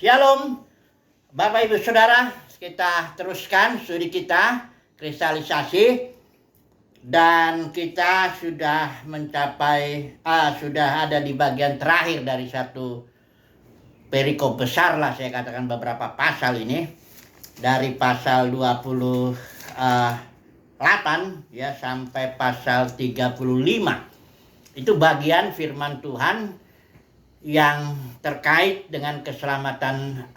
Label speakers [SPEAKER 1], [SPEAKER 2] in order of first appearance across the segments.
[SPEAKER 1] Shalom, Bapak Ibu Saudara, kita teruskan studi kita kristalisasi dan kita sudah mencapai sudah ada di bagian terakhir dari satu perikop besar lah, saya katakan beberapa pasal ini, dari pasal 28 ya sampai pasal 35. Itu bagian firman Tuhan yang terkait dengan keselamatan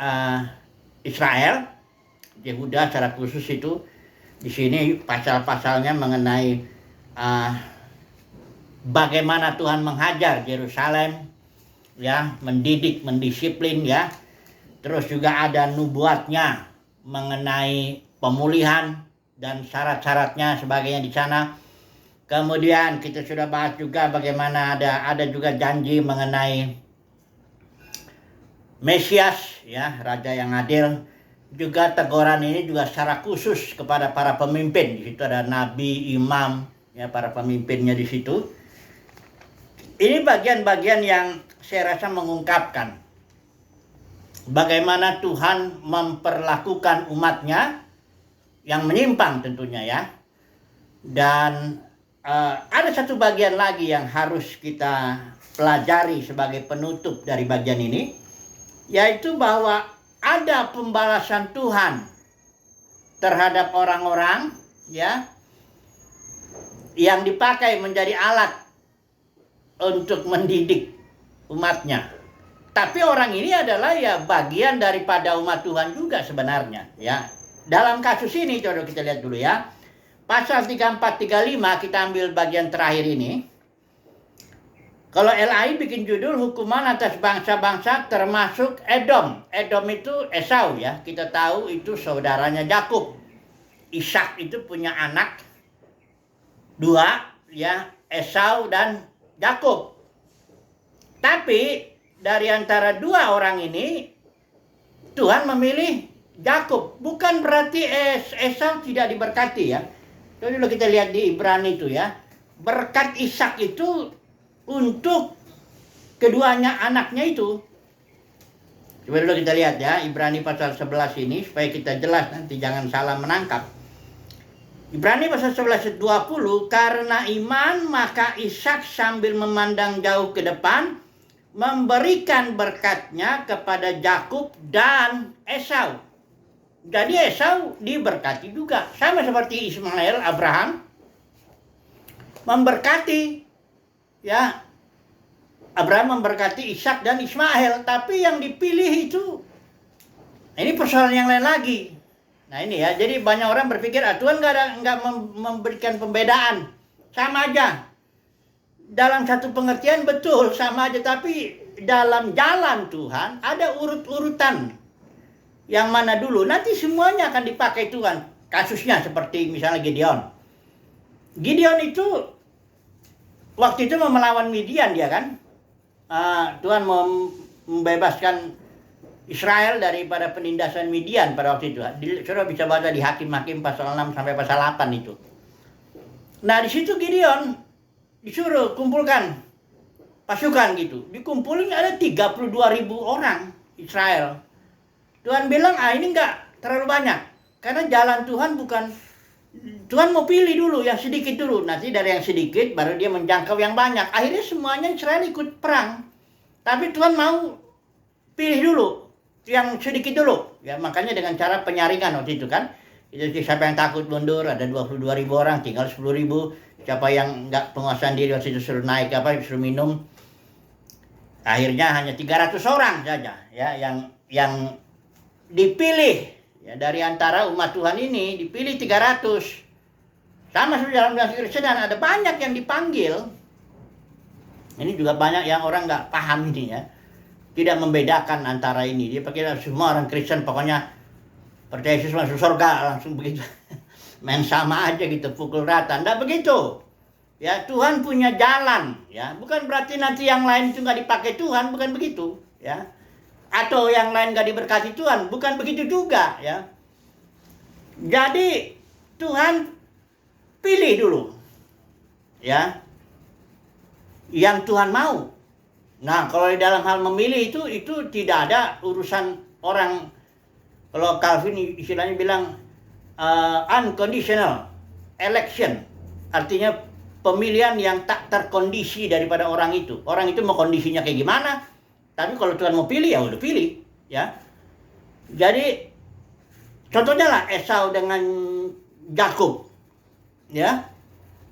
[SPEAKER 1] Israel, Yehuda secara khusus. Itu di sini pasal-pasalnya mengenai bagaimana Tuhan menghajar Yerusalem, ya, mendidik, mendisiplin, ya. Terus juga ada nubuatnya mengenai pemulihan dan syarat-syaratnya sebagainya di sana. Kemudian kita sudah bahas juga bagaimana ada juga janji mengenai Mesias, ya, Raja yang adil. Juga teguran ini juga secara khusus kepada para pemimpin. Di situ ada nabi, imam, ya, para pemimpinnya di situ. Ini bagian-bagian yang saya rasa mengungkapkan bagaimana Tuhan memperlakukan umatnya yang menyimpang tentunya, ya. Dan ada satu bagian lagi yang harus kita pelajari sebagai penutup dari bagian ini, yaitu bahwa ada pembalasan Tuhan terhadap orang-orang, ya, yang dipakai menjadi alat untuk mendidik umatnya. Tapi orang ini adalah ya bagian daripada umat Tuhan juga sebenarnya, ya. Dalam kasus ini coba kita lihat dulu, ya. Pasal 34 35 kita ambil bagian terakhir ini. Kalau LAI bikin judul hukuman atas bangsa-bangsa termasuk Edom. Edom itu Esau, ya. Kita tahu itu saudaranya Yakub. Ishak itu punya anak dua, ya, Esau dan Yakub. Tapi dari antara dua orang ini Tuhan memilih Yakub. Bukan berarti Esau tidak diberkati, ya. Jadi kalau kita lihat di Ibrani itu, ya, berkat Ishak itu untuk keduanya anaknya itu. Coba dulu kita lihat, ya, Ibrani pasal 11 ini supaya kita jelas nanti jangan salah menangkap. Ibrani pasal 11 20, karena iman maka Ishak sambil memandang jauh ke depan memberikan berkatnya kepada Yakub dan Esau. Jadi Esau diberkati juga, sama seperti Ismail, Abraham memberkati, ya, Abraham memberkati Ishak dan Ismail. Tapi yang dipilih itu, ini persoalan yang lain lagi. Nah ini, ya, jadi banyak orang berpikir Tuhan nggak memberikan pembedaan, sama aja. Dalam satu pengertian betul sama aja, tapi dalam jalan Tuhan ada urut-urutan. Yang mana dulu, nanti semuanya akan dipakai Tuhan. Kasusnya seperti misalnya Gideon. Gideon itu waktu itu mau melawan Midian, dia kan. Tuhan mau membebaskan Israel daripada penindasan Midian pada waktu itu. Saudara bisa baca di Hakim-Hakim pasal 6 sampai pasal 8 itu. Nah di situ Gideon disuruh kumpulkan pasukan gitu. Dikumpulin ada 32.000 orang Israel. Tuhan bilang, ini enggak terlalu banyak. Karena jalan Tuhan bukan, Tuhan mau pilih dulu yang sedikit dulu. Nanti dari yang sedikit baru dia menjangkau yang banyak. Akhirnya semuanya Israel ikut perang. Tapi Tuhan mau pilih dulu yang sedikit dulu. Ya, makanya dengan cara penyaringan waktu itu kan. Itu siapa yang takut mundur, ada 22.000 orang, tinggal 10.000. Siapa yang enggak penguasaan diri waktu itu suruh naik suruh minum. Akhirnya hanya 300 orang saja, ya, yang dipilih, ya, dari antara umat Tuhan ini dipilih 300. Sama seperti dalam Kristen ada banyak yang dipanggil. Ini juga banyak yang orang nggak paham ini, ya, tidak membedakan antara ini. Dia pikir semua orang Kristen pokoknya percaya Yesus masuk surga langsung begitu. Main sama aja gitu, pukul rata. Nggak begitu. Ya, Tuhan punya jalan, ya. Bukan berarti nanti yang lain itu nggak dipakai Tuhan, bukan begitu, ya. Atau yang lain gak diberkati Tuhan, bukan begitu juga, ya. Jadi Tuhan pilih dulu, ya, yang Tuhan mau. Nah, kalau di dalam hal memilih itu tidak ada urusan orang. Kalau Calvin istilahnya bilang unconditional election, artinya pemilihan yang tak terkondisi daripada orang itu. Orang itu mau kondisinya kayak gimana, tapi kalau Tuhan mau pilih ya udah pilih, ya. Jadi contohnya lah Esau dengan Yakub, ya.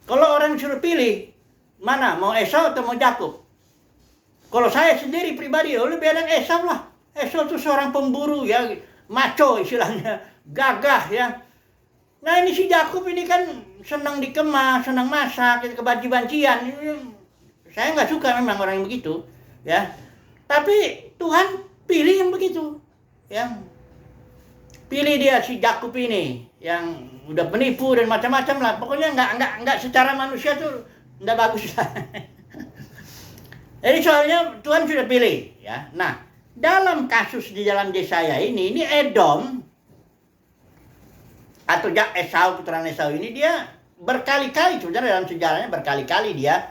[SPEAKER 1] Kalau orang suruh pilih mana, mau Esau atau mau Yakub? Kalau saya sendiri pribadi, lebih enak Esau lah. Esau itu seorang pemburu, ya, maco istilahnya, gagah, ya. Nah ini si Yakub ini kan senang dikemas, senang masak, kebanci-bancian. Saya nggak suka memang orang yang begitu, ya. Tapi Tuhan pilih yang begitu, ya. Pilih dia si Yakub ini yang udah penipu dan macam-macam lah. Pokoknya nggak secara manusia tuh nggak bagus lah. Jadi soalnya Tuhan sudah pilih, ya. Nah, dalam kasus di dalam Yesaya ini Edom atau Esau, putra Esau ini dia berkali-kali, sebenarnya dalam sejarahnya berkali-kali dia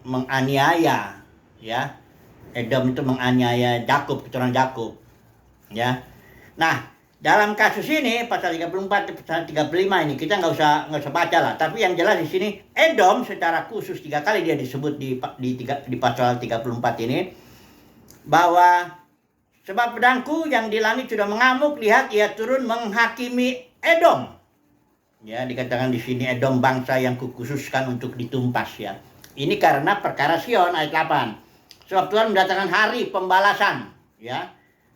[SPEAKER 1] menganiaya, ya. Edom itu menganiaya Yakub, keturunan Yakub, ya. Nah, dalam kasus ini pasal 34, pasal 35 ini kita nggak usah baca lah. Tapi yang jelas di sini Edom secara khusus 3 kali dia disebut di pasal 34 ini, bahwa sebab pedangku yang di langit sudah mengamuk, lihat ia turun menghakimi Edom. Ya, dikatakan di sini Edom bangsa yang kukhususkan untuk ditumpas, ya. Ini karena perkara Sion ayat 8. Sebab Tuhan mendatangkan hari pembalasan, ya,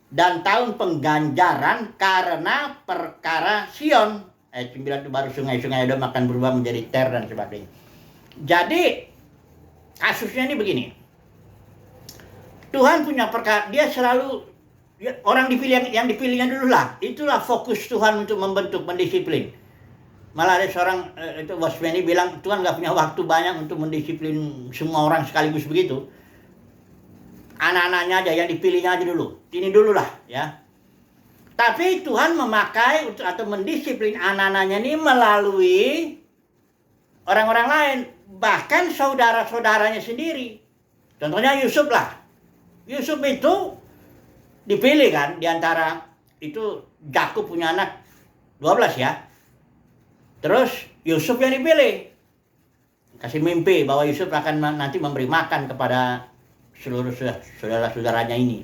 [SPEAKER 1] dan tahun pengganjaran karena perkara Sion. Ayat 9 itu baru sungai-sungai Edom akan berubah menjadi ter dan sebagainya. Jadi kasusnya ini begini. Tuhan punya perkara, dia selalu, ya, orang dipilih yang dipilihnya dulu lah. Itulah fokus Tuhan untuk membentuk, mendisiplin. Malah ada seorang itu Bosmani bilang Tuhan nggak punya waktu banyak untuk mendisiplin semua orang sekaligus begitu. Anak-anaknya aja yang dipilihnya aja dulu. Ini dulu lah, ya. Tapi Tuhan memakai atau mendisiplin anak-anaknya ini melalui orang-orang lain, bahkan saudara-saudaranya sendiri. Contohnya Yusuf lah. Yusuf itu dipilih kan di antara itu, Yakub punya anak 12, ya. Terus Yusuf yang dipilih. Kasih mimpi bahwa Yusuf akan nanti memberi makan kepada seluruh saudara-saudaranya ini.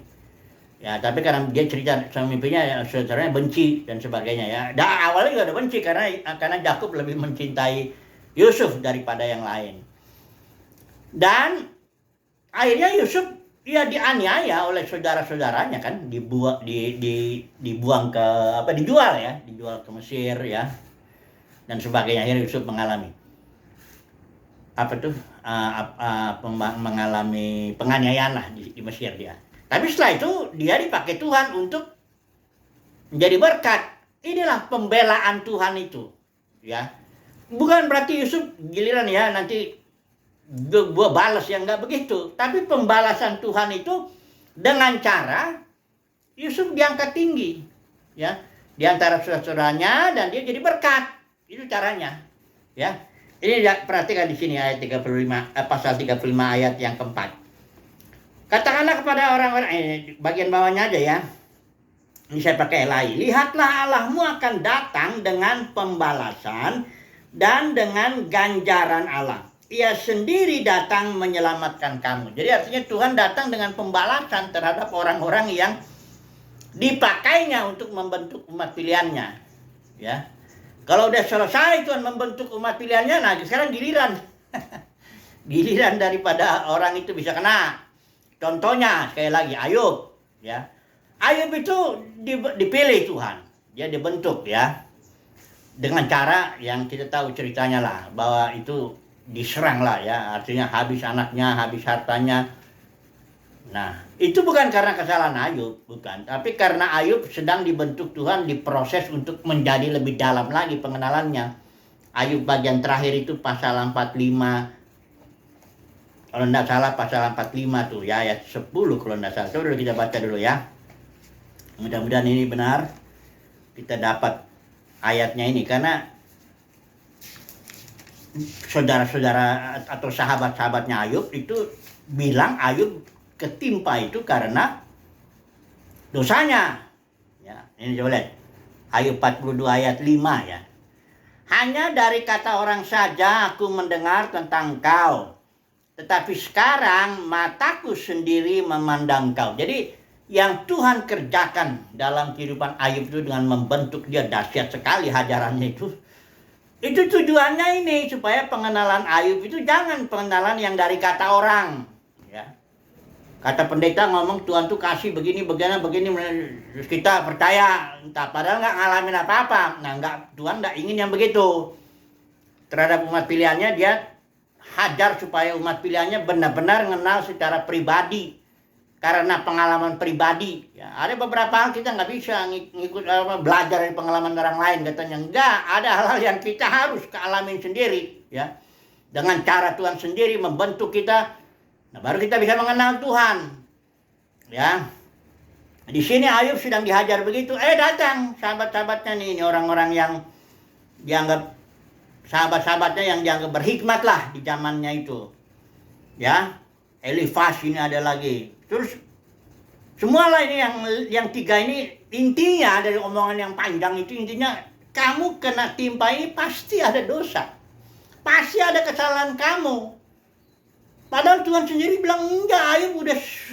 [SPEAKER 1] Ya, tapi karena dia cerita sama mimpinya, ya, saudaranya benci dan sebagainya, ya. Awalnya juga ada benci karena Yakub lebih mencintai Yusuf daripada yang lain. Dan akhirnya Yusuf dia dianiaya oleh saudara-saudaranya kan, dibuang ke dijual ke Mesir, ya. Dan sebagainya. Akhirnya Yusuf mengalami mengalami penganiayaan lah di Mesir dia. Tapi setelah itu dia dipakai Tuhan untuk menjadi berkat. Inilah pembelaan Tuhan itu, ya. Bukan berarti Yusuf giliran, ya, nanti gua balas, yang nggak begitu. Tapi pembalasan Tuhan itu dengan cara Yusuf diangkat tinggi, ya, di antara saudara-saudaranya, dan dia jadi berkat. Itu caranya, ya. Ini perhatikan di sini ayat 35, pasal 35 ayat yang keempat. Katakanlah kepada orang-orang, bagian bawahnya aja, ya. Ini saya pakai Elai. Lihatlah Allahmu akan datang dengan pembalasan dan dengan ganjaran Allah. Ia sendiri datang menyelamatkan kamu. Jadi artinya Tuhan datang dengan pembalasan terhadap orang-orang yang dipakainya untuk membentuk umat pilihannya, ya. Kalau udah selesai Tuhan membentuk umat pilihannya, nah sekarang giliran. Giliran daripada orang itu bisa kena. Contohnya sekali lagi Ayub, ya. Ayub itu dipilih Tuhan. Dia dibentuk, ya. Dengan cara yang kita tahu ceritanya lah, bahwa itu diserang lah, ya. Artinya habis anaknya, habis hartanya. Nah, itu bukan karena kesalahan Ayub, bukan. Tapi karena Ayub sedang dibentuk Tuhan, diproses untuk menjadi lebih dalam lagi pengenalannya. Ayub bagian terakhir itu pasal 45. Kalau tidak salah pasal 45 tuh, ya, ayat 10 kalau tidak salah. Coba dulu kita baca dulu, ya. Mudah-mudahan ini benar. Kita dapat ayatnya ini, karena saudara-saudara atau sahabat-sahabatnya Ayub itu bilang Ayub ketimpa itu karena dosanya. Ya, ini coba lihat. Ayub 42 ayat 5 ya. Hanya dari kata orang saja aku mendengar tentang kau. Tetapi sekarang mataku sendiri memandang kau. Jadi yang Tuhan kerjakan dalam kehidupan Ayub itu dengan membentuk dia, dahsyat sekali hajarannya itu. Itu tujuannya ini, supaya pengenalan Ayub itu jangan pengenalan yang dari kata orang. Ya. Kata pendeta ngomong Tuhan tuh kasih begini, begini, terus kita percaya, entah padahal nggak ngalamin apa-apa. Nah, Tuhan nggak ingin yang begitu. Terhadap umat pilihannya dia hajar supaya umat pilihannya benar-benar mengenal secara pribadi. Karena pengalaman pribadi. Ya, ada beberapa hal kita nggak bisa ngikut belajar dari pengalaman orang lain katanya. Enggak, ada hal-hal yang kita harus kealamin sendiri. Ya, dengan cara Tuhan sendiri membentuk kita. Nah, baru kita bisa mengenal Tuhan. Ya. Di sini Ayub sedang dihajar begitu. Datang sahabat-sahabatnya nih, ini orang-orang yang dianggap sahabat-sahabatnya yang dianggap berhikmat lah di zamannya itu. Ya. Elifas ini ada lagi. Terus semualah ini yang tiga ini intinya dari omongan yang panjang itu intinya kamu kena timpa ini pasti ada dosa. Pasti ada kesalahan kamu. Padahal Tuhan sendiri bilang enggak, Ayub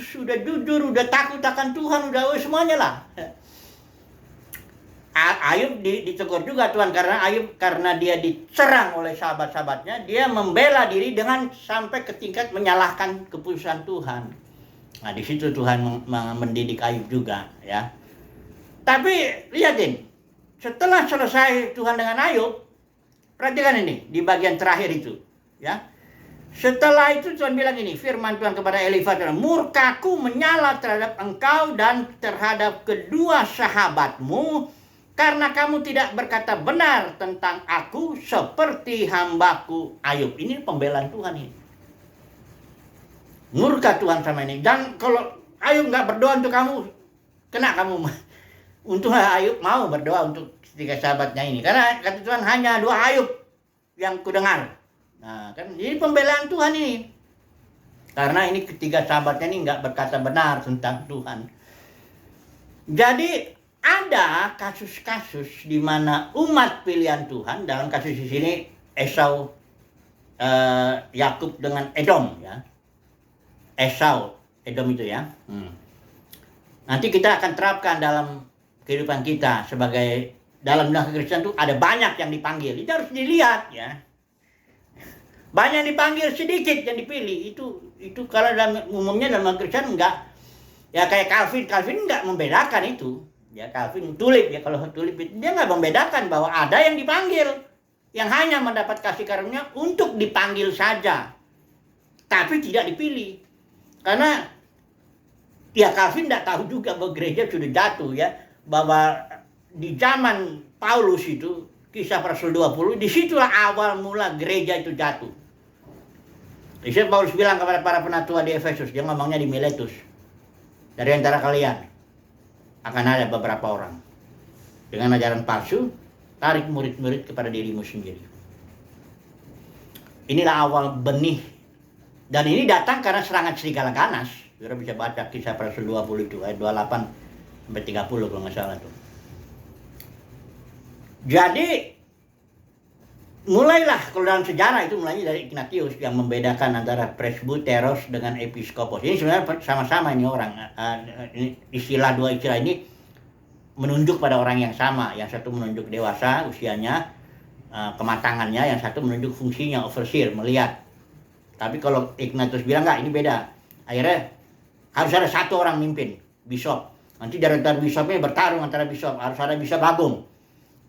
[SPEAKER 1] sudah jujur, udah takut akan Tuhan, udah semuanya lah. Ayub ditegur juga Tuhan karena dia diserang oleh sahabat-sahabatnya, dia membela diri dengan sampai ke tingkat menyalahkan keputusan Tuhan. Nah, di situ Tuhan mendidik Ayub juga, ya. Tapi lihatin, setelah selesai Tuhan dengan Ayub, perhatikan ini di bagian terakhir itu, ya. Setelah itu Tuhan bilang ini, firman Tuhan kepada Elifas, murkaku menyala terhadap engkau dan terhadap kedua sahabatmu, karena kamu tidak berkata benar tentang aku seperti hambaku Ayub. Ini pembelaan Tuhan ini. Murka Tuhan sama ini. Dan kalau Ayub nggak berdoa untuk kamu, kena kamu. Untunglah Ayub mau berdoa untuk ketiga sahabatnya ini. Karena kata Tuhan hanya 2 Ayub yang kudengar. Nah, kan ini pembelaan Tuhan ini. Karena ini ketiga sahabatnya ini nggak berkata benar tentang Tuhan. Jadi ada kasus-kasus di mana umat pilihan Tuhan, dalam kasus di sini Esau, Yakub dengan Edom, ya. Esau, Edom itu ya. Nanti kita akan terapkan dalam kehidupan kita sebagai dalam dunia kekristenan itu ada banyak yang dipanggil. Itu harus dilihat, ya. Banyak dipanggil, sedikit yang dipilih. Itu kalau umumnya dalam Kristen enggak. Ya kayak Calvin enggak membedakan itu. Ya Calvin tulip ya, kalau tulip itu dia enggak membedakan bahwa ada yang dipanggil yang hanya mendapat kasih karunia untuk dipanggil saja. Tapi tidak dipilih. Karena ya Calvin enggak tahu juga bahwa gereja sudah jatuh ya, bahwa di zaman Paulus itu Kisah Rasul 20, disitulah awal mula gereja itu jatuh. Jadi Paulus bilang kepada para penatua di Efesus, dia ngomongnya di Miletus, dari antara kalian akan ada beberapa orang dengan ajaran palsu, tarik murid-murid kepada dirimu sendiri. Inilah awal benih. Dan ini datang karena serangan serigala ganas. Saudara bisa baca Kisah Rasul 20 itu, ayat 28 sampai 30 kalau nggak salah tuh. Jadi mulailah, kalau dalam sejarah itu mulainya dari Ignatius yang membedakan antara presbyteros dengan episkopos. Ini sebenarnya sama-sama ini orang. Dua istilah ini menunjuk pada orang yang sama. Yang satu menunjuk dewasa usianya, kematangannya, yang satu menunjuk fungsinya, overseer, melihat. Tapi kalau Ignatius bilang enggak, ini beda. Akhirnya harus ada satu orang mimpin, bishop. Nanti dari antara bishopnya bertarung antara bishop, harus ada bishop agung.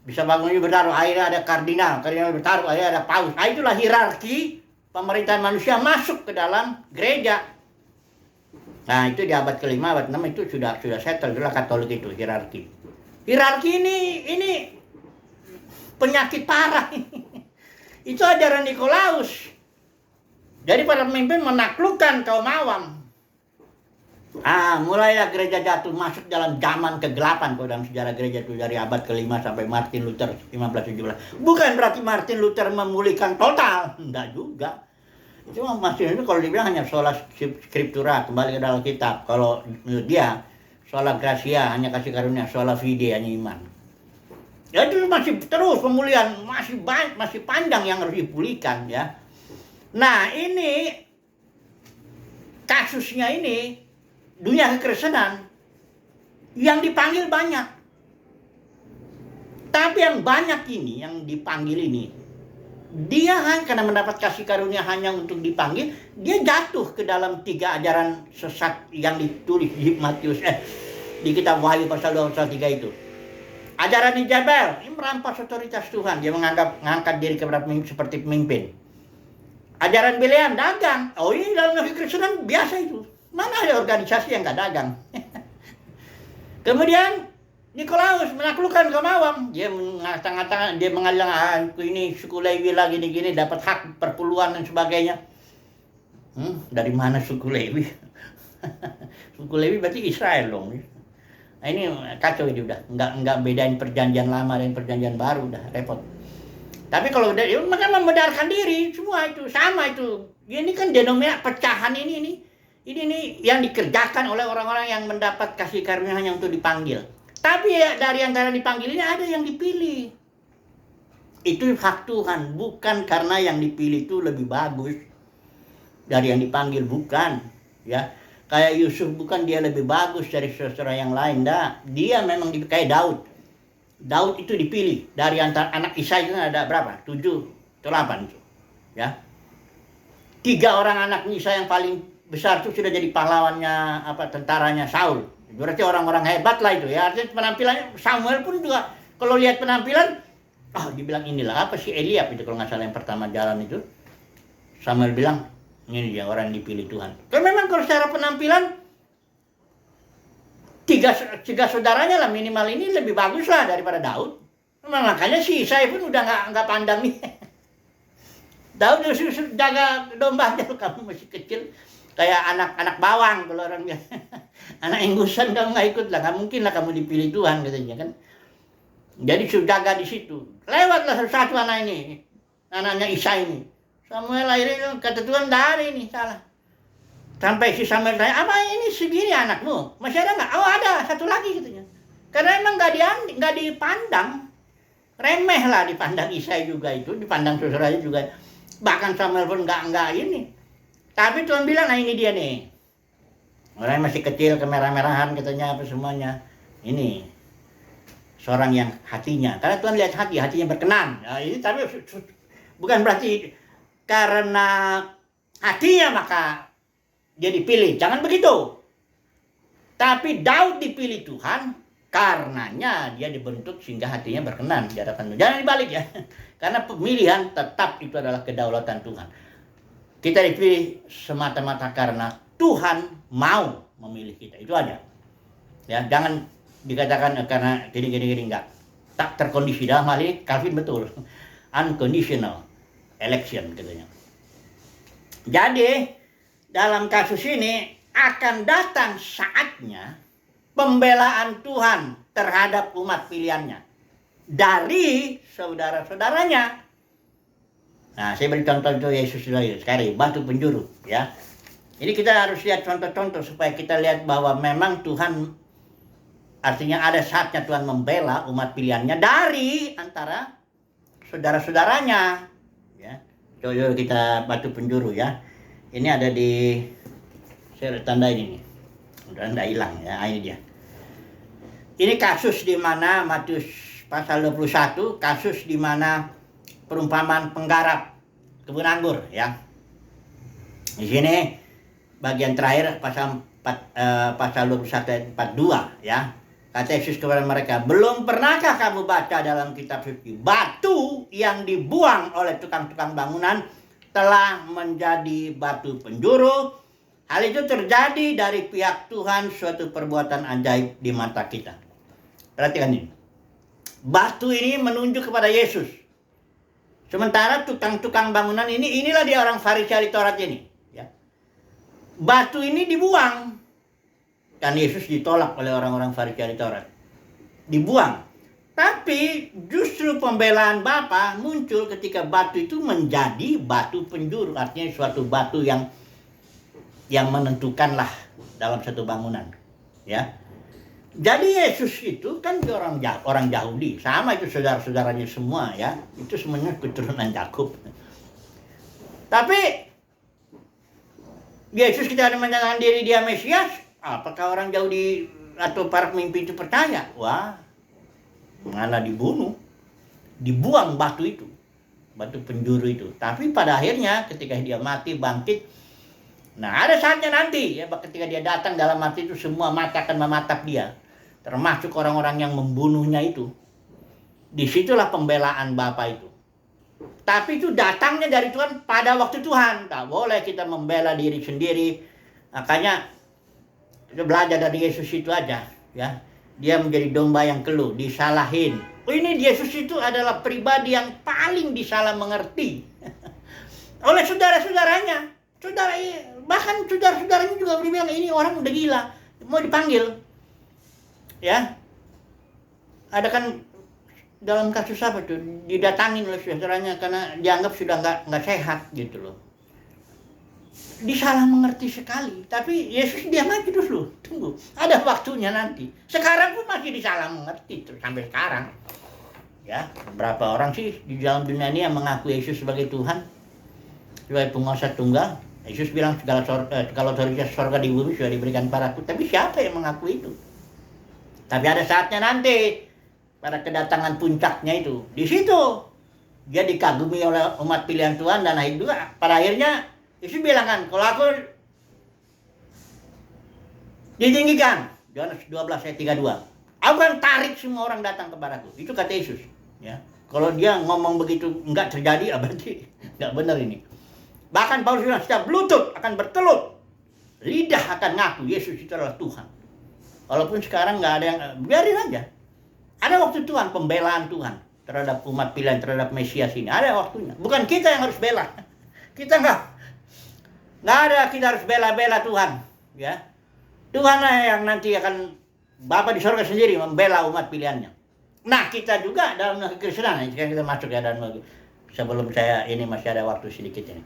[SPEAKER 1] Bisa bangunnya bertaruh, akhirnya ada kardinal bertaruh, akhirnya ada paus. Nah, itulah hierarki pemerintahan manusia masuk ke dalam gereja. Nah, itu di abad ke-5, abad 6 itu sudah settle, itulah Katolik itu, hierarki. Hierarki ini penyakit parah. Itu ajaran Nikolaus. Jadi para pemimpin menaklukkan kaum awam. Mulailah gereja jatuh masuk dalam zaman kegelapan kalau dalam sejarah gereja itu dari abad ke-5 sampai Martin Luther 1517. Bukan berarti Martin Luther memulihkan total, enggak juga. Cuma Martin itu kalau dibilang hanya sola scriptura, kembali ke dalam kitab. Kalau menurut dia sola gratia, hanya kasih karunia, sola fide, hanya iman. Ya itu masih terus pemulihan, masih panjang yang harus dipulihkan ya. Nah, ini kasusnya ini dunia kekristenan yang dipanggil banyak. Tapi yang banyak ini, yang dipanggil ini, dia karena mendapat kasih karunia hanya untuk dipanggil, dia jatuh ke dalam 3 ajaran sesat yang ditulis di Matius di kitab Wahyu pasal 2 pasal 3 itu. Ajaran Jezebel, ini merampas otoritas Tuhan, dia mengangkat diri kepada seperti pemimpin. Ajaran Bileam, dagang. Oh, ini dalam kekristenan biasa itu. Mana ada organisasi yang gak dagang? Kemudian Nikolaus menaklukkan kaum awam. Dia mengatakan, dia mengalang, aku ini suku Lewi lah gini-gini, dapat hak perpuluhan dan sebagainya. Dari mana suku Lewi? Suku Lewi berarti Israel dong. Nah, ini kacau ini udah. Nggak bedain perjanjian lama dan perjanjian baru, udah repot. Tapi kalau udah, maka membedarkan diri semua itu sama itu. Ini kan denomina pecahan ini yang dikerjakan oleh orang-orang yang mendapat kasih karunia hanya untuk dipanggil. Tapi ya, dari antara dipanggil ini ada yang dipilih. Itu hak Tuhan, bukan karena yang dipilih itu lebih bagus dari yang dipanggil, bukan. Ya, kayak Yusuf bukan dia lebih bagus dari saudara yang lain, dah. Dia memang kayak Daud. Daud itu dipilih dari antara anak Isai itu ada berapa? 7 atau 8 itu. Ya. 3 orang anak Isai yang paling besar itu sudah jadi pahlawannya tentaranya Saul. Berarti orang-orang hebat lah itu ya. Artinya penampilannya Samuel pun juga kalau lihat penampilan dibilang inilah apa sih Eliab itu kalau nggak salah yang pertama jalan itu. Samuel bilang ini dia orang yang dipilih Tuhan. Kalau memang kalau secara penampilan tiga saudaranya lah minimal ini lebih bagus lah daripada Daud. Makanya si Isai pun udah nggak pandang nih. Daud jaga domba aja, kamu masih kecil kayak anak bawang kalau orang bilang. Anak inggusan kamu nggak ikut lah, nggak mungkin lah kamu dipilih Tuhan katanya kan. Jadi sudah jaga di situ. Lewatlah satu anak ini, anaknya Isai ini. Samuel akhirnya kata Tuhan dari ini salah. Sampai si Samuel tanya, apa ini segini anakmu? Masih ada nggak? Oh ada, satu lagi katanya. Karena emang nggak dipandang. Remeh lah dipandang Isai juga itu, dipandang saudaranya juga. Bahkan Samuel pun nggak ini. Tapi Tuhan bilang, nah ini dia nih. Orang masih kecil, kemerah-merahan katanya apa semuanya. Ini seorang yang hatinya. Karena Tuhan lihat hatinya berkenan. Nah, ini tapi bukan berarti karena hatinya maka dia dipilih, jangan begitu. Tapi Daud dipilih Tuhan karenanya dia dibentuk sehingga hatinya berkenan di hadapan Tuhan. Jangan dibalik ya. Karena pemilihan tetap itu adalah kedaulatan Tuhan. Kita dipilih semata-mata karena Tuhan mau memilih kita. Itu aja. Ya, jangan dikatakan karena gini enggak. Tak terkondisi, dalam hal ini Calvin betul. Unconditional election katanya. Jadi dalam kasus ini akan datang saatnya pembelaan Tuhan terhadap umat pilihannya dari saudara-saudaranya. Nah, saya beri contoh Yesus sekali, batu penjuru ya. Ini kita harus lihat contoh-contoh supaya kita lihat bahwa memang Tuhan artinya ada saatnya Tuhan membela umat pilihannya dari antara saudara-saudaranya ya. Coba kita batu penjuru ya. Ini ada di saya tanda ini nih. Udah enggak hilang ya, ini dia. Ini kasus di mana Matius pasal 21, kasus di mana perumpamaan penggarap kebun anggur ya. Di sini bagian terakhir pasal 21 ayat 42 ya. Kata Yesus kepada mereka, belum pernahkah kamu baca dalam kitab suci, batu yang dibuang oleh tukang-tukang bangunan telah menjadi batu penjuru. Hal itu terjadi dari pihak Tuhan, suatu perbuatan ajaib di mata kita. Perhatikan ini. Batu ini menunjuk kepada Yesus. Sementara tukang-tukang bangunan inilah dia orang Farisi ahli Taurat ini. Ya. Batu ini dibuang. Kan Yesus ditolak oleh orang-orang Farisi ahli Taurat. Dibuang. Tapi justru pembelaan Bapa muncul ketika batu itu menjadi batu penjuru. Artinya suatu batu yang menentukanlah dalam satu bangunan. Ya. Jadi Yesus itu kan orang Yahudi, sama itu saudara-saudaranya semua ya. Itu semuanya keturunan Yakub. Tapi Yesus kita ada menyatakan diri dia Mesias, apakah orang Yahudi atau para pemimpin itu percaya? Wah, malah dibunuh, dibuang batu itu, batu penjuru itu. Tapi pada akhirnya ketika dia mati bangkit, nah ada saatnya nanti ya, ketika dia datang dalam mati itu semua mata akan mematap dia, termasuk orang-orang yang membunuhnya itu. Disitulah pembelaan Bapa itu. Tapi itu datangnya dari Tuhan pada waktu Tuhan. Tak boleh kita membela diri sendiri. Makanya kita belajar dari Yesus itu aja ya. Dia menjadi domba yang keluh, disalahin. Oh, ini Yesus itu adalah pribadi yang paling disalah mengerti oleh saudara-saudaranya. Bahkan saudara-saudaranya juga bilang ini orang udah gila, mau dipanggil. Ya. Ada kan dalam kasus apa tuh, didatangin oleh saudaranya karena dianggap sudah nggak sehat gitu loh. Disalah mengerti sekali. Tapi Yesus diam aja terus loh. Tunggu, ada waktunya nanti. Sekarang pun masih disalah mengerti terus sampai sekarang. Ya, berapa orang sih di dalam dunia ini yang mengaku Yesus sebagai Tuhan, sebagai penguasa tunggal? Yesus bilang kalau otoritas surga di bumi sudah diberikan padaku. Tapi siapa yang mengaku itu? Tapi ada saatnya nanti. Pada kedatangan puncaknya itu, di situ dia dikagumi oleh umat pilihan Tuhan dan akhir juga. Pada akhirnya Yesus bilang kan, kalau aku ditinggikan, Yohanes 12 ayat 32, aku akan tarik semua orang datang kepadaku. Itu kata Yesus. Ya, kalau dia ngomong begitu enggak terjadi, berarti enggak benar ini. Bahkan Paulus bilang setiap lutut akan bertelut, lidah akan ngaku Yesus itu adalah Tuhan. Walaupun sekarang nggak ada yang, biarin aja. Ada waktu Tuhan, pembelaan Tuhan terhadap umat pilihan, terhadap Mesias ini. Ada waktunya. Bukan kita yang harus bela. Kita nggak ada, kita harus bela-bela Tuhan. Ya, Tuhanlah yang nanti akan, Bapa di surga sendiri membela umat pilihannya. Nah, kita juga dalam kekristenan, sekarang kita masuk ya dalam, sebelum saya ini masih ada waktu sedikit ini.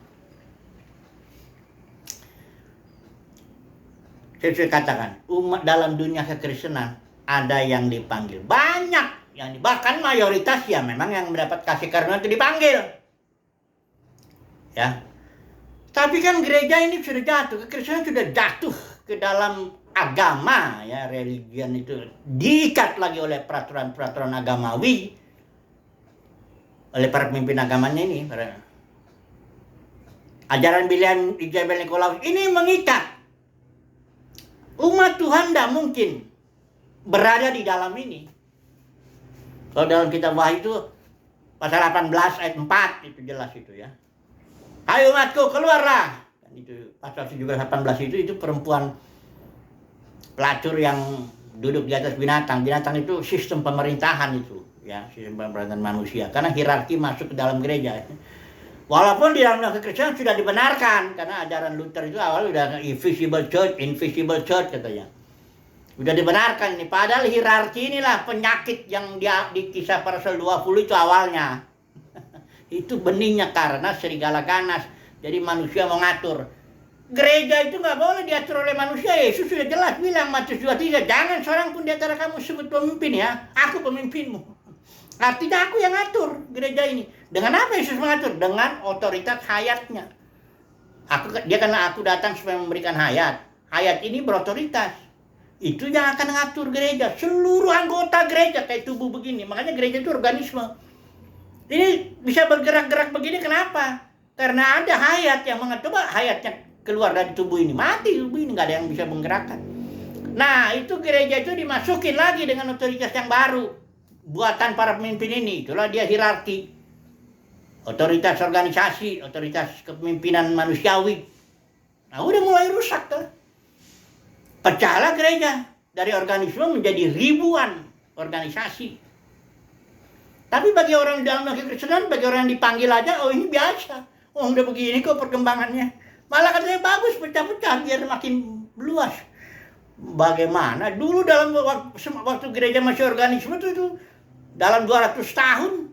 [SPEAKER 1] Saya katakan, umat dalam dunia kekristenan ada yang dipanggil, banyak yang bahkan mayoritas ya memang yang mendapat kasih karunia itu dipanggil. Ya. Tapi kan gereja ini sudah jatuh, kekristenan sudah jatuh ke dalam agama ya, religion itu diikat lagi oleh peraturan-peraturan agamawi oleh para pemimpin agamanya ini, para ajaran Bilian Ijabel Nikolaus ini mengikat. Umat Tuhan tidak mungkin berada di dalam ini. Kalau dalam kitab Wahyu itu pasal 18 ayat 4 itu jelas itu ya. Hai umatku, keluarlah. Dan itu pasal 17-18 itu perempuan pelacur yang duduk di atas binatang. Binatang itu sistem pemerintahan itu ya, sistem pemerintahan manusia. Karena hierarki masuk ke dalam gereja. Walaupun di dalam kekristenan sudah dibenarkan, karena ajaran Luther itu awal udah invisible church katanya. Sudah dibenarkan ini, padahal hierarki inilah penyakit yang di kisah pasal 20 itu awalnya. Itu benihnya karena serigala ganas. Jadi manusia mau ngatur. Gereja itu nggak boleh diatur oleh manusia. Yesus sudah jelas bilang Matius 23, jangan seorang pun di antara kamu sebut pemimpin ya. Aku pemimpinmu. Artinya aku yang ngatur gereja ini. Dengan apa Yesus mengatur? Dengan otoritas hayatnya. Dia karena aku datang supaya memberikan hayat. Hayat ini berotoritas. Itu yang akan ngatur gereja. Seluruh anggota gereja kayak tubuh begini. Makanya gereja itu organisme. Ini bisa bergerak-gerak begini kenapa? Karena ada hayat yang mengatur. Coba hayatnya keluar dari tubuh ini. Mati tubuh ini. Nggak ada yang bisa menggerakkan. Nah itu gereja itu dimasukin lagi dengan otoritas yang baru. Buatan para pemimpin ini. Itulah dia hierarki. Otoritas organisasi. Otoritas kepemimpinan manusiawi. Nah udah mulai rusak tuh. Pecahlah gereja dari organisme menjadi ribuan organisasi. Tapi bagi orang dalam kekristenan, bagi orang yang dipanggil aja, oh ini biasa. Oh udah begini kok perkembangannya. Malah katanya bagus pecah-pecah biar makin luas. Bagaimana? Dulu dalam waktu gereja masih organisme itu dalam 200 tahun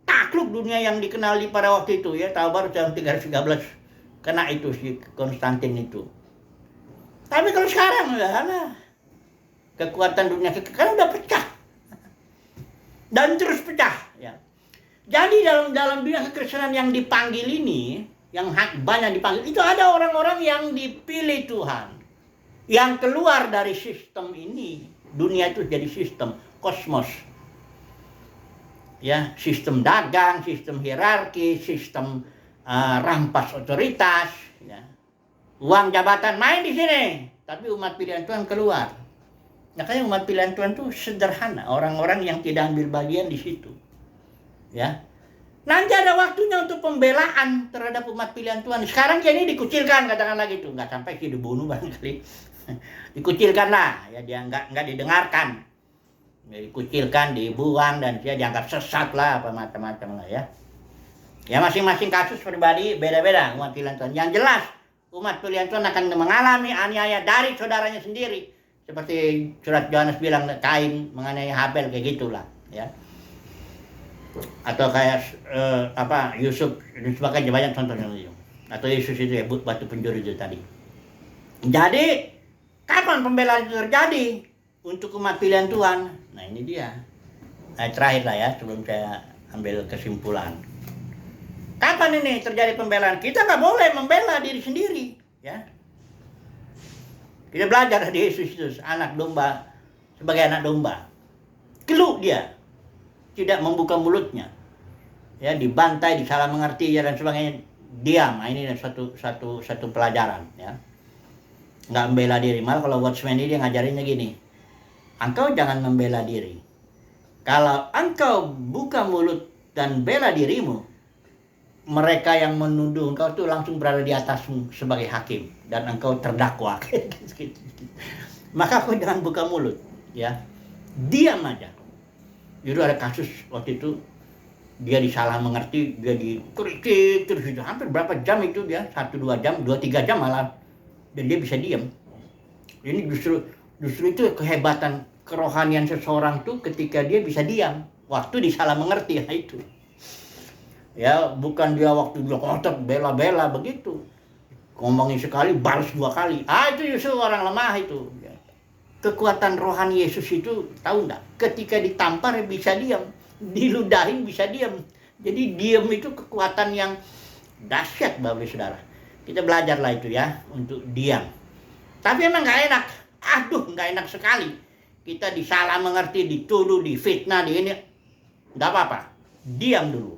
[SPEAKER 1] takluk dunia yang dikenali pada waktu itu ya, tahu baru tahun 313 kena itu si Konstantin itu. Tapi kalau sekarang enggak ada. Kekuatan dunia kan udah pecah. Dan terus pecah ya. Jadi dalam dunia kekristenan yang dipanggil ini, yang banyak dipanggil, itu ada orang-orang yang dipilih Tuhan. Yang keluar dari sistem ini. Dunia itu jadi sistem kosmos. Ya, sistem dagang, sistem hierarki, sistem rampas otoritas, ya. Uang jabatan main di sini, tapi umat pilihan Tuhan keluar. Makanya umat pilihan Tuhan itu sederhana, orang-orang yang tidak ambil bagian di situ. Ya. Nanti ada waktunya untuk pembelaan terhadap umat pilihan Tuhan. Sekarang ini dikucilkan, katakanlah gitu, nggak sampai sih dibunuh barangkali. Dikucilkan lah, ya dia nggak didengarkan. Dikucilkan, dibuang, dan dia dianggap sesat lah, apa macam-macam lah ya. Ya masing-masing kasus pribadi beda-beda umat pilihan Tuhan. Yang jelas umat pilihan Tuhan akan mengalami aniaya dari saudaranya sendiri. Seperti surat Yohanes bilang Kain menganiaya Habel, kayak gitulah ya. Atau kayak Yusuf dan sebagainya, banyak contohnya itu. Atau Yesus itu ya, batu penjuru itu tadi. Jadi kapan pembelaan itu terjadi untuk umat pilihan Tuhan? Nah ini dia. Nah, terakhir lah ya sebelum saya ambil kesimpulan. Kapan ini terjadi pembelaan? Kita nggak boleh membela diri sendiri, ya. Kita belajar dari Yesus, anak domba, sebagai anak domba. Keluh dia, tidak membuka mulutnya, ya, dibantai, disalah mengerti ya, dan sebagainya, diam. Nah, ini satu pelajaran, ya. Nggak membela diri. Malah kalau Watchman ini dia ngajarinnya gini, engkau jangan membela diri. Kalau engkau buka mulut dan bela dirimu, mereka yang menuduh engkau tuh langsung berada di atasmu sebagai hakim dan engkau terdakwa. Maka kau jangan buka mulut, ya. Diam aja. Jadi ada kasus waktu itu dia disalah mengerti, dia dikritik terus itu hampir berapa jam itu dia, 1-2 jam, 2-3 jam malah, dan dia bisa diam. Ini justru itu kehebatan kerohanian seseorang tuh ketika dia bisa diam waktu disalah mengerti. Nah itu ya, bukan dia waktu dia kotor bela-bela begitu, ngomongin sekali balas 2 kali. Itu justru orang lemah itu. Kekuatan rohani Yesus itu, tahu enggak, ketika ditampar bisa diam, diludahin bisa diam. Jadi diam itu kekuatan yang dahsyat, Bapak Saudara. Kita belajarlah itu ya, untuk diam. Tapi emang nggak enak. Nggak enak sekali. Kita disalah mengerti, dituduh, difitnah, di ini. Nggak apa-apa. Diam dulu.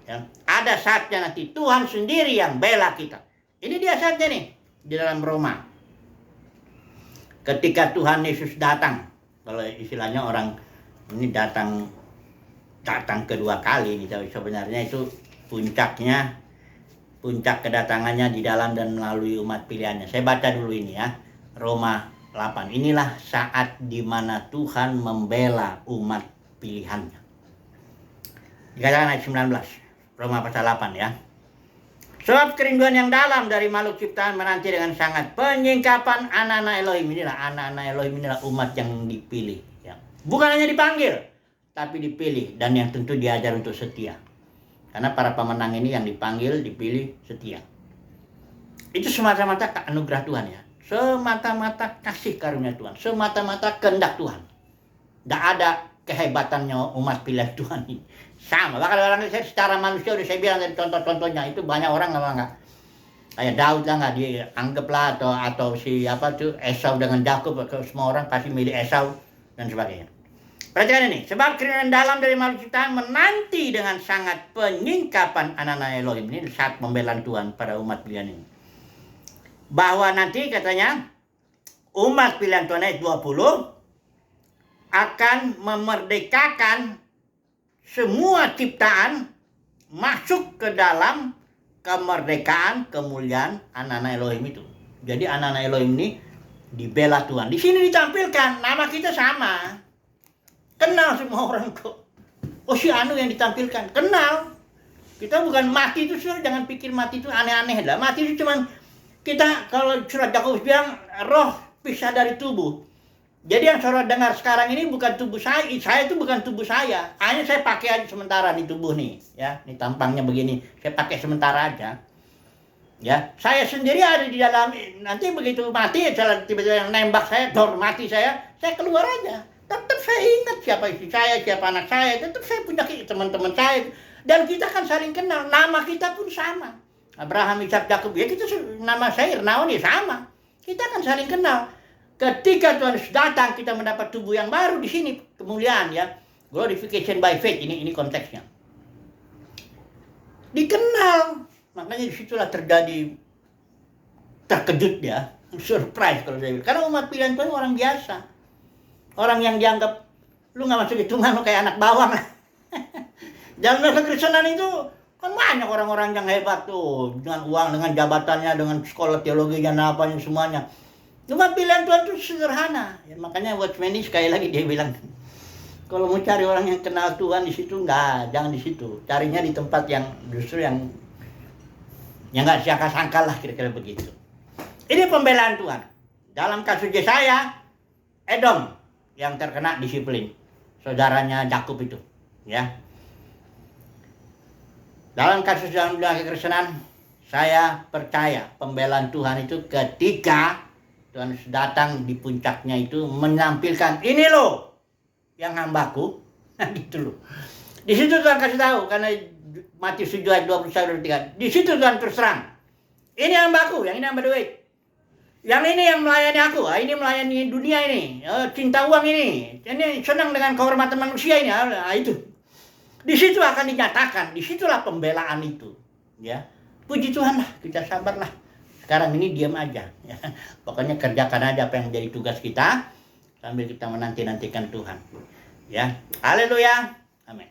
[SPEAKER 1] Ya. Ada saatnya nanti Tuhan sendiri yang bela kita. Ini dia saatnya nih. Di dalam Roma. Ketika Tuhan Yesus datang. Kalau istilahnya orang ini datang kedua kali. Sebenarnya itu puncak kedatangannya di dalam dan melalui umat pilihannya. Saya baca dulu ini ya. Roma 8. Inilah saat di mana Tuhan membela umat pilihannya. Dikatakan ayat 19. Roma pasal 8 ya. Sebab kerinduan yang dalam dari makhluk ciptaan menanti dengan sangat penyingkapan anak-anak Elohim. Inilah anak-anak Elohim, inilah umat yang dipilih ya. Bukan hanya dipanggil, tapi dipilih, dan yang tentu diajar untuk setia. Karena para pemenang ini yang dipanggil, dipilih, setia. Itu semata-mata anugerah Tuhan ya. Semata-mata kasih karunia Tuhan. Semata-mata kehendak Tuhan. Tidak ada kehebatannya umat pilihan Tuhan ini. Sama. Bahkan orang saya secara manusia udah saya bilang dari contoh-contohnya itu banyak orang nggak kayak Daud lah, nggak dianggap lah, atau si Esau dengan Yakub, semua orang pasti milih Esau dan sebagainya. Perhatikan ini, sebab kerinduan dalam dari makhluk ciptaan menanti dengan sangat penyingkapan anak-anak Elohim. Ini saat pembelaan Tuhan pada umat pilihan ini. Bahwa nanti katanya umat pilihan Tuhan ayat 20 akan memerdekakan semua ciptaan masuk ke dalam kemerdekaan, kemuliaan anak-anak Elohim itu. Jadi anak-anak Elohim ini dibela Tuhan. Di sini ditampilkan nama kita sama. Kenal semua orang kok. Si Anu yang ditampilkan. Kenal. Kita bukan mati itu, jangan pikir mati itu aneh-aneh lah. Mati itu cuman kita, kalau surat Yakobus bilang roh pisah dari tubuh. Jadi yang saudara dengar sekarang ini bukan tubuh saya itu bukan tubuh saya. Hanya saya pakai aja sementara di tubuh nih, ya. Ini tampangnya begini, saya pakai sementara aja. Ya, saya sendiri ada di dalam. Nanti begitu mati, tiba-tiba yang nembak saya, mati saya keluar aja. Tetap saya ingat siapa istri saya, siapa anak saya, tetap saya punya teman-teman saya. Dan kita kan saling kenal, nama kita pun sama. Abraham, Ishak, Yakub, ya kita nama saya Irnawan ya sama. Kita kan saling kenal. Ketika Tuhan datang, kita mendapat tubuh yang baru di sini, kemuliaan ya. Glorification by faith, ini konteksnya. Dikenal, makanya disitulah terjadi terkejut ya, surprise kalau saya bilang. Karena umat pilihan Tuhan orang biasa. Orang yang dianggap, lu gak masuk hitungan, lu kayak anak bawang lah. Dalam kekristenan itu kan banyak orang-orang yang hebat tuh, dengan uang, dengan jabatannya, dengan sekolah teologinya, apanya semuanya. Cuma pilihan Tuhan itu sederhana. Ya, makanya Watchman ini sekali lagi dia bilang, kalau mau cari orang yang kenal Tuhan di situ jangan di situ. Carinya di tempat yang justru yang nggak sangka lah, kira-kira begitu. Ini pembelaan Tuhan. Dalam kasus Yesaya, Edom yang terkena disiplin, saudaranya Yakub itu, ya. Dalam kasus dalam kekristenan, saya percaya pembelaan Tuhan itu ketika Tuhan datang di puncaknya itu menampilkan, ini loh yang hambaku, gitu loh. Di situ Tuhan kasih tahu, karena Matius 7 ayat 21-23, di situ Tuhan terus terang, ini hambaku, yang ini hamba duit, yang ini yang melayani aku, ini melayani dunia ini, cinta uang ini senang dengan kehormatan manusia ini, itu. Di situ akan dinyatakan, disitulah pembelaan itu, ya. Puji Tuhan lah, kita sabarlah. Sekarang ini diam aja, ya. Pokoknya kerjakan aja apa yang menjadi tugas kita sambil kita menanti-nantikan Tuhan, ya. Haleluya, amin.